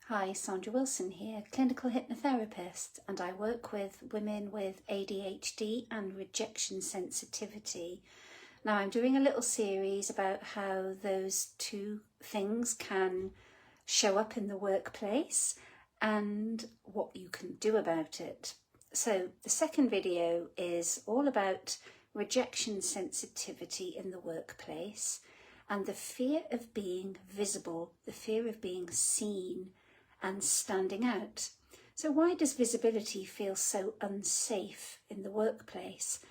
Hi, Sandra Wilson here, clinical hypnotherapist, and I work with women with ADHD and rejection sensitivity. Now I'm doing a little series about how those two things can show up in the workplace and what you can do about it. So the second video is all about rejection sensitivity in the workplace and the fear of being visible, the fear of being seen and standing out. So why does visibility feel so unsafe in the workplace?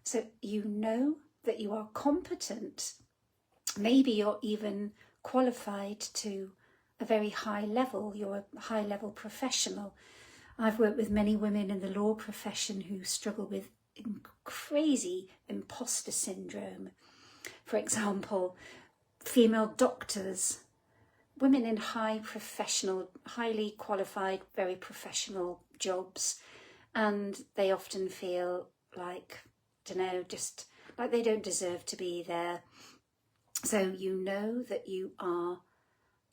So you know that you are competent, maybe you're even qualified to a very high level, you're a high level professional. I've worked with many women in the law profession who struggle with crazy imposter syndrome. For example, female doctors, women in highly qualified, very professional jobs, and they often feel like, just like they don't deserve to be there. So you know that you are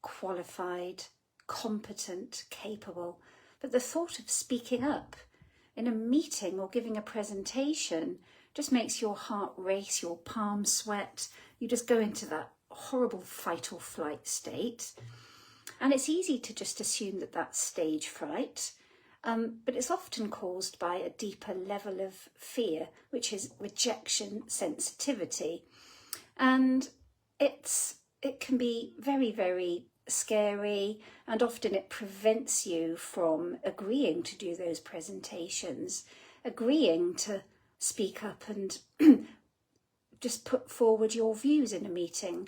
qualified, competent, capable, but the thought of speaking up in a meeting or giving a presentation just makes your heart race, your palms sweat, you just go into that horrible fight or flight state. And it's easy to just assume that that's stage fright, but it's often caused by a deeper level of fear, which is rejection sensitivity. And it can be very, very scary, and often it prevents you from agreeing to do those presentations, agreeing to speak up and just put forward your views in a meeting.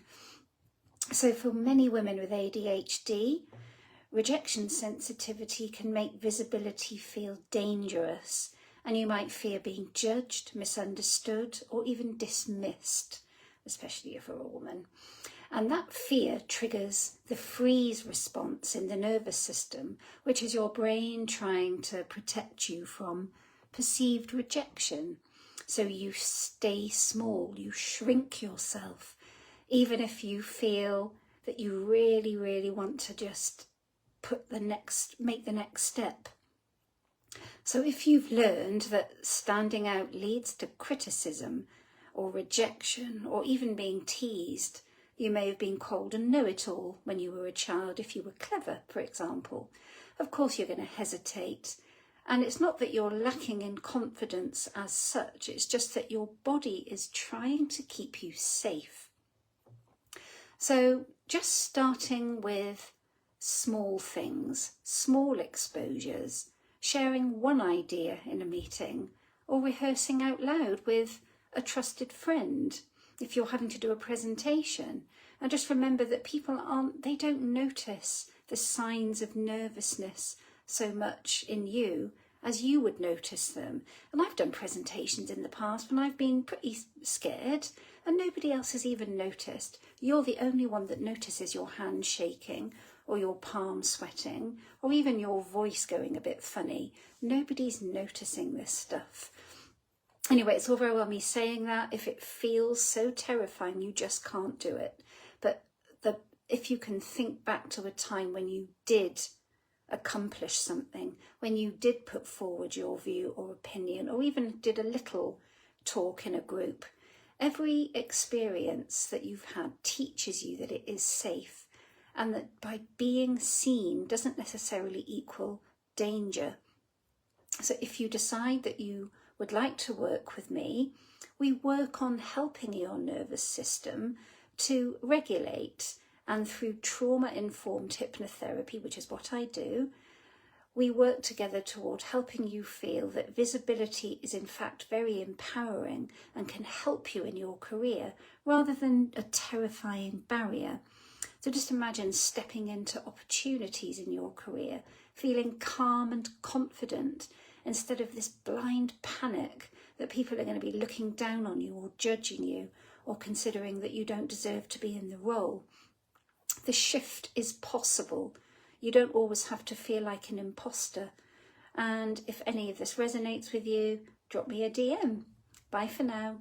So for many women with ADHD, rejection sensitivity can make visibility feel dangerous, and you might fear being judged, misunderstood, or even dismissed, especially if you're a woman. And that fear triggers the freeze response in the nervous system, which is your brain trying to protect you from perceived rejection. So you stay small, you shrink yourself, even if you feel that you really, really want to just make the next step. So if you've learned that standing out leads to criticism or rejection or even being teased, you may have been called a know-it-all when you were a child if you were clever, for example. Of course you're going to hesitate. And it's not that you're lacking in confidence as such, it's just that your body is trying to keep you safe. So just starting with small things, small exposures, sharing one idea in a meeting, or rehearsing out loud with a trusted friend if you're having to do a presentation. And just remember that people they don't notice the signs of nervousness so much in you as you would notice them. And I've done presentations in the past when I've been pretty scared and nobody else has even noticed. You're the only one that notices your hand shaking or your palms sweating or even your voice going a bit funny. Nobody's noticing this stuff. Anyway, it's all very well me saying that. If it feels so terrifying, you just can't do it. But if you can think back to a time when you did accomplish something, when you did put forward your view or opinion, or even did a little talk in a group, every experience that you've had teaches you that it is safe, and that by being seen doesn't necessarily equal danger. So if you decide that you would like to work with me, we work on helping your nervous system to regulate, and through trauma-informed hypnotherapy, which is what I do, we work together toward helping you feel that visibility is in fact very empowering and can help you in your career rather than a terrifying barrier. So just imagine stepping into opportunities in your career, feeling calm and confident instead of this blind panic that people are going to be looking down on you or judging you or considering that you don't deserve to be in the role. The shift is possible. You don't always have to feel like an imposter. And if any of this resonates with you, drop me a DM. Bye for now.